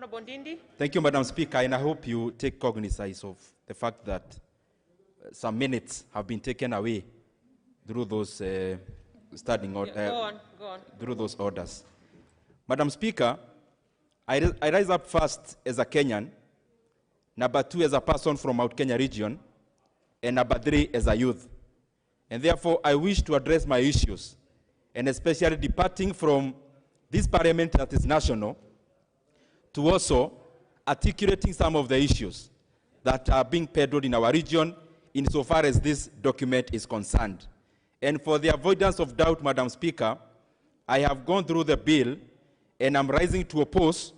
Honorable Ndindi. Thank you, Madam Speaker, and I hope you take cognizance of the fact that some minutes have been taken away through those Go on. through those orders. Madam Speaker, I rise up first as a Kenyan, number 2 as a person from Mount Kenya region, and number 3 as a youth. And therefore, I wish to address my issues, and especially departing from this parliament that is national, to also articulating some of the issues that are being peddled in our region insofar as this document is concerned. And for the avoidance of doubt, Madam Speaker, I have gone through the bill and I'm rising to oppose,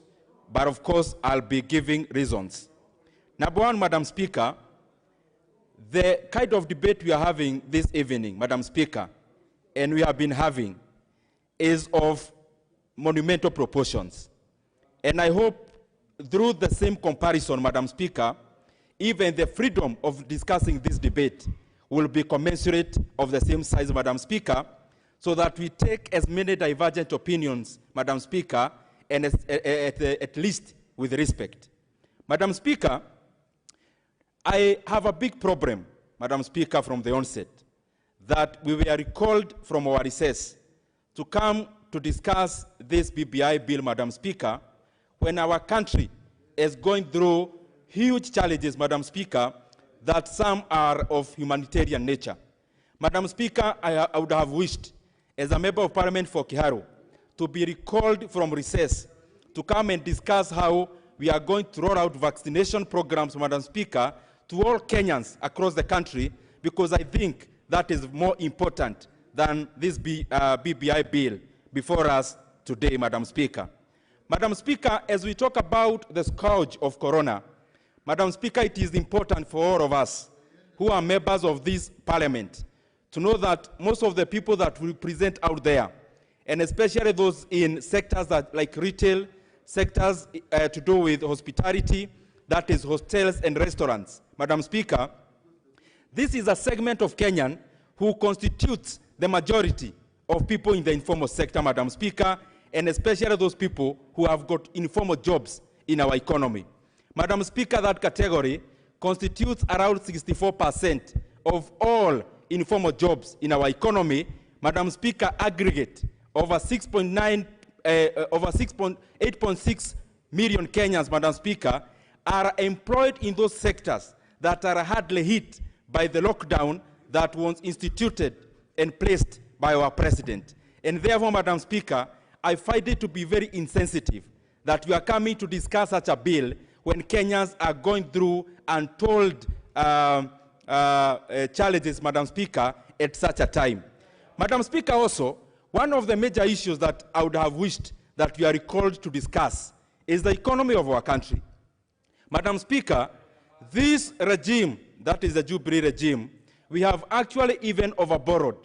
but of course I'll be giving reasons. Number 1, Madam Speaker, the kind of debate we are having this evening, Madam Speaker, and we have been having, is of monumental proportions. And I hope through the same comparison, Madam Speaker, even the freedom of discussing this debate will be commensurate of the same size, Madam Speaker, so that we take as many divergent opinions, Madam Speaker, and at least with respect. Madam Speaker, I have a big problem, Madam Speaker, from the onset, that we were recalled from our recess to come to discuss this BBI bill, Madam Speaker, when our country is going through huge challenges, Madam Speaker, that some are of humanitarian nature. Madam Speaker, I would have wished, as a member of Parliament for Kiharu, to be recalled from recess to come and discuss how we are going to roll out vaccination programs, Madam Speaker, to all Kenyans across the country, because I think that is more important than this BBI bill before us today, Madam Speaker. Madam Speaker, as we talk about the scourge of corona, Madam Speaker, it is important for all of us who are members of this parliament to know that most of the people that we present out there, and especially those in sectors that like retail, sectors to do with hospitality, that is hotels and restaurants, Madam Speaker, this is a segment of Kenyan who constitutes the majority of people in the informal sector, Madam Speaker, and especially those people who have got informal jobs in our economy. Madam Speaker, that category constitutes around 64% of all informal jobs in our economy. Madam Speaker, aggregate over 8.6 million Kenyans, Madam Speaker, are employed in those sectors that are hardly hit by the lockdown that was instituted and placed by our president. And therefore, Madam Speaker, I find it to be very insensitive that we are coming to discuss such a bill when Kenyans are going through untold challenges, Madam Speaker, at such a time. Madam Speaker, also, one of the major issues that I would have wished that we are recalled to discuss is the economy of our country. Madam Speaker, this regime, that is the Jubilee regime, we have actually even overborrowed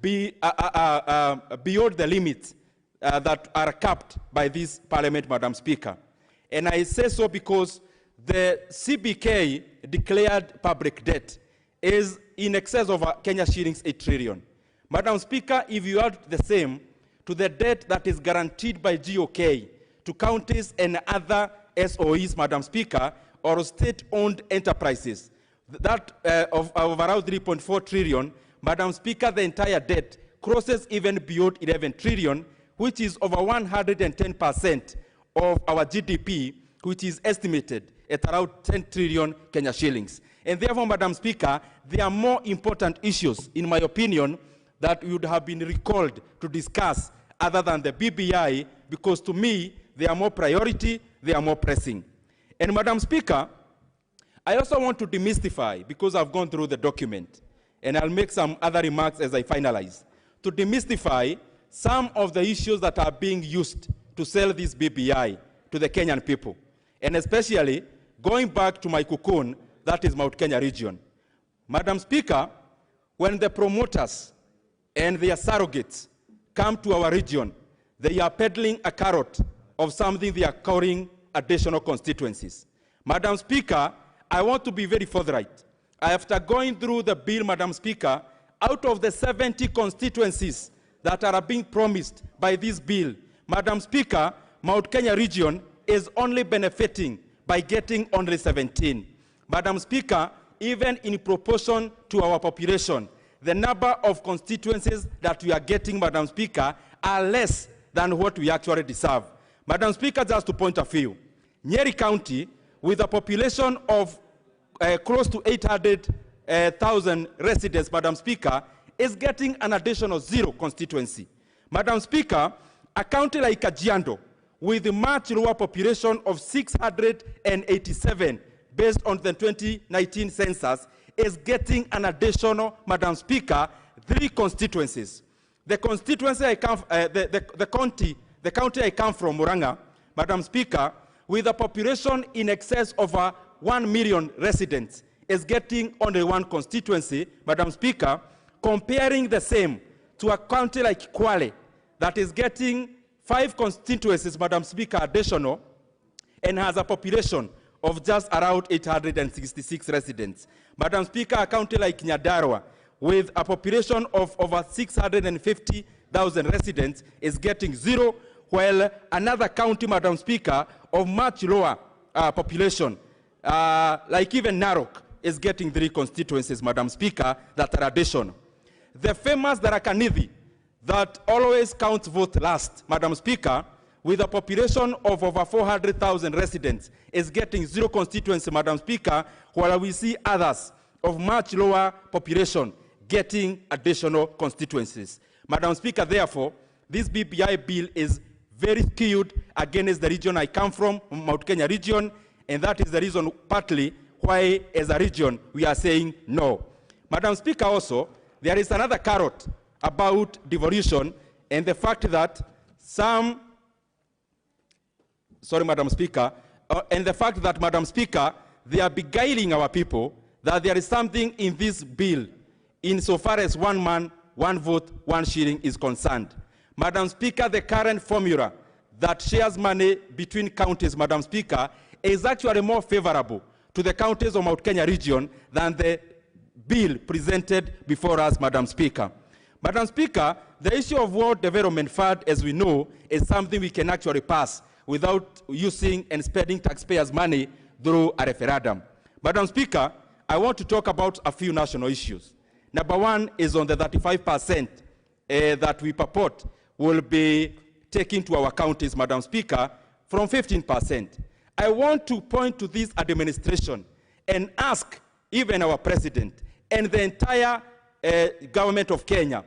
beyond the limits that are capped by this parliament, Madam Speaker. And I say so because the CBK declared public debt is in excess of Kenya shillings 8 trillion. Madam Speaker, if you add the same to the debt that is guaranteed by GOK to counties and other SOEs, Madam Speaker, or state-owned enterprises, that of around 3.4 trillion, Madam Speaker, the entire debt crosses even beyond 11 trillion, which is over 110% of our GDP, which is estimated at around 10 trillion Kenya shillings. And therefore, Madam Speaker, there are more important issues, in my opinion, that would have been recalled to discuss other than the BBI, because to me, they are more priority, they are more pressing. And Madam Speaker, I also want to demystify, because I've gone through the document, and I'll make some other remarks as I finalize, to demystify some of the issues that are being used to sell this BBI to the Kenyan people. And especially, going back to my cocoon, that is Mount Kenya region. Madam Speaker, when the promoters and their surrogates come to our region, they are peddling a carrot of something they are calling additional constituencies. Madam Speaker, I want to be very forthright. After going through the bill, Madam Speaker, out of the 70 constituencies that are being promised by this bill, Madam Speaker, Mount Kenya region is only benefiting by getting only 17. Madam Speaker, even in proportion to our population, the number of constituencies that we are getting, Madam Speaker, are less than what we actually deserve. Madam Speaker, just to point a few, Nyeri County, with a population of close to 800,000 residents, Madam Speaker, is getting an additional 0 constituency. Madam Speaker, a county like Kajiado, with a much lower population of 687, based on the 2019 census, is getting an additional, Madam Speaker, 3 constituencies. The constituency I come, the county I come from, Muranga, Madam Speaker, with a population in excess of 1 million residents, is getting only 1 constituency, Madam Speaker, comparing the same to a county like Kwale that is getting 5 constituencies, Madam Speaker, additional, and has a population of just around 866 residents. Madam Speaker, a county like Nyandarua, with a population of over 650,000 residents, is getting 0, while another county, Madam Speaker, of much lower population, like even Narok, is getting 3 constituencies, Madam Speaker, that are additional. The famous Tharaka-Nithi, that always counts vote last, Madam Speaker, with a population of over 400,000 residents, is getting 0 constituency, Madam Speaker, while we see others of much lower population getting additional constituencies. Madam Speaker, therefore, this BBI bill is very skewed against the region I come from, Mount Kenya region, and that is the reason partly why, as a region, we are saying no. Madam Speaker, also, there is another carrot about devolution and the fact that some, Madam Speaker, Madam Speaker, they are beguiling our people that there is something in this bill insofar as 1 man, 1 vote, 1 shilling is concerned. Madam Speaker, the current formula that shares money between counties, Madam Speaker, is actually more favorable to the counties of Mount Kenya region than the bill presented before us, Madam Speaker. Madam Speaker, the issue of World Development Fund, as we know, is something we can actually pass without using and spending taxpayers' money through a referendum. Madam Speaker, I want to talk about a few national issues. Number 1 is on the 35% that we purport will be taken to our counties, Madam Speaker, from 15%. I want to point to this administration and ask even our president and the entire government of Kenya,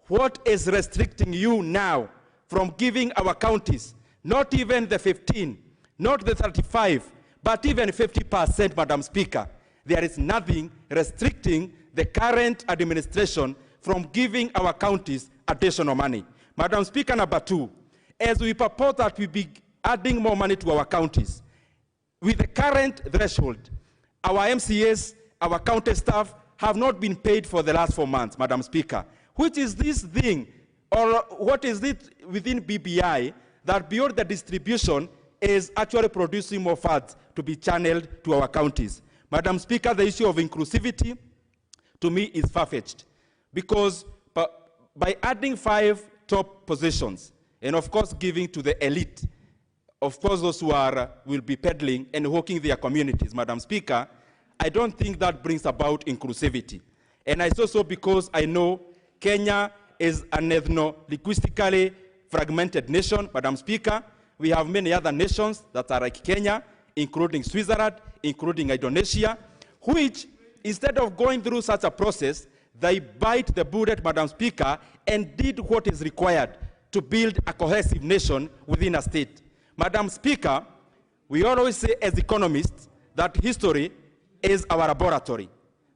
what is restricting you now from giving our counties not even the 15, not the 35, but even 50%, Madam Speaker? There is nothing restricting the current administration from giving our counties additional money. Madam Speaker, number 2, as we purport that we be adding more money to our counties, with the current threshold, our MCAs, our county staff have not been paid for the last 4 months, Madam Speaker. Which is this thing, or what is it within BBI that beyond the distribution is actually producing more funds to be channeled to our counties? Madam Speaker, the issue of inclusivity, to me, is far-fetched, because by adding 5 top positions, and of course giving to the elite, of course those who will be peddling and hawking their communities, Madam Speaker, I don't think that brings about inclusivity. And I say so because I know Kenya is an ethno-linguistically fragmented nation, Madam Speaker. We have many other nations that are like Kenya, including Switzerland, including Indonesia, which, instead of going through such a process, they bite the bullet, Madam Speaker, and did what is required to build a cohesive nation within a state. Madam Speaker, we always say as economists that history is our laboratory.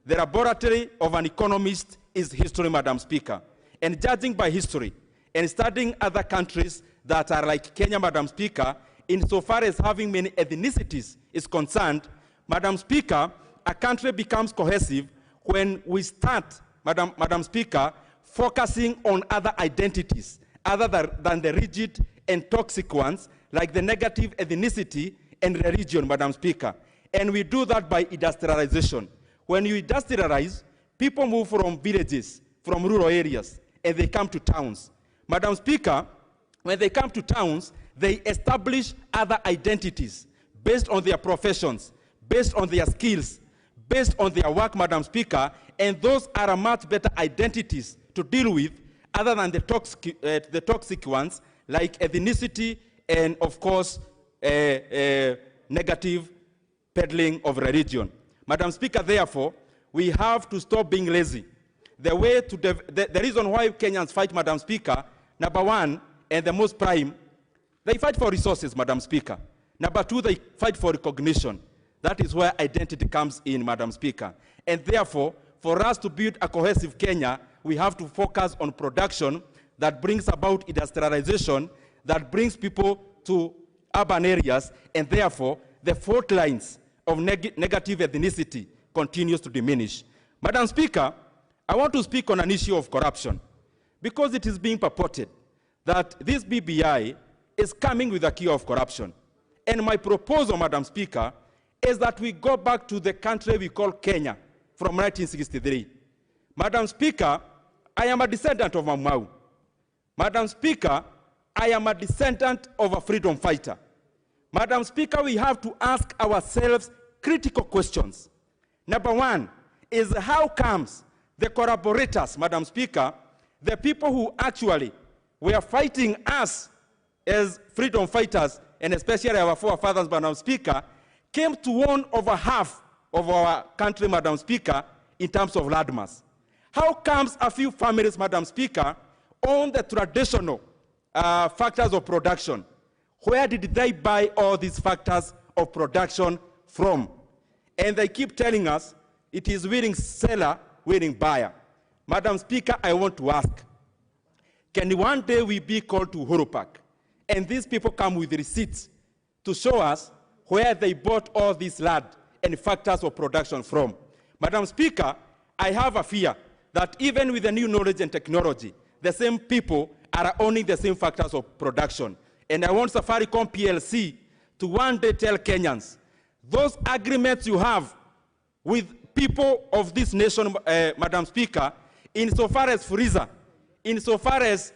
The laboratory of an economist is history, Madam Speaker. And judging by history and studying other countries that are like Kenya, Madam Speaker, insofar as having many ethnicities is concerned, Madam Speaker, a country becomes cohesive when we start, Madam Speaker, focusing on other identities other than the rigid and toxic ones, like the negative ethnicity and religion, Madam Speaker. And we do that by industrialization. When you industrialize, people move from villages, from rural areas, and they come to towns. Madam Speaker, when they come to towns, they establish other identities based on their professions, based on their skills, based on their work, Madam Speaker, and those are much better identities to deal with other than the toxic ones like ethnicity and, of course, negative peddling of religion. Madam Speaker, therefore, we have to stop being lazy. The reason why Kenyans fight, Madam Speaker, number one, and the most prime, they fight for resources, Madam Speaker. Number two, they fight for recognition. That is where identity comes in, Madam Speaker. And therefore, for us to build a cohesive Kenya, we have to focus on production that brings about industrialization, that brings people to urban areas, and therefore, the fault lines of negative ethnicity continues to diminish. Madam Speaker, I want to speak on an issue of corruption, because it is being purported that this BBI is coming with a cure of corruption. And my proposal, Madam Speaker, is that we go back to the country we call Kenya from 1963. Madam Speaker, I am a descendant of Mau. Madam Speaker, I am a descendant of a freedom fighter. Madam Speaker, we have to ask ourselves critical questions. Number one is how comes the collaborators, Madam Speaker, the people who actually were fighting us as freedom fighters, and especially our forefathers, Madam Speaker, came to own over half of our country, Madam Speaker, in terms of landmass. How comes a few families, Madam Speaker, own the traditional factors of production? Where did they buy all these factors of production from? And they keep telling us it is willing seller, willing buyer. Madam Speaker, I want to ask, can one day we be called to Uhuru Park, and these people come with receipts to show us where they bought all this land and factors of production from? Madam Speaker, I have a fear that even with the new knowledge and technology, the same people are owning the same factors of production. And I want Safaricom PLC to one day tell Kenyans, those agreements you have with people of this nation, Madam Speaker, insofar as Freezer, insofar as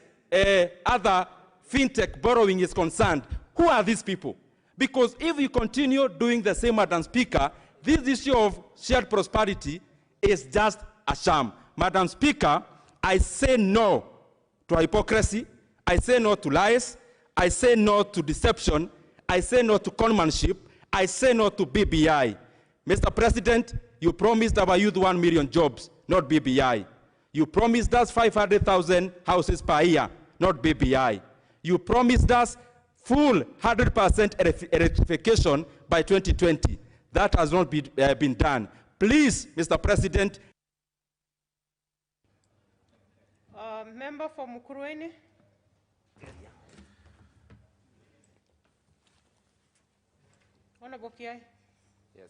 other fintech borrowing is concerned, who are these people? Because if you continue doing the same, Madam Speaker, this issue of shared prosperity is just a sham. Madam Speaker, I say no to hypocrisy, I say no to lies, I say no to deception, I say no to conmanship, I say no to BBI. Mr. President, you promised our youth 1 million jobs, not BBI. You promised us 500,000 houses per year, not BBI. You promised us full 100% electrification by 2020. That has not been done. Please, Mr. President. Member for Mukurweini. Honorable Kiai. Yes.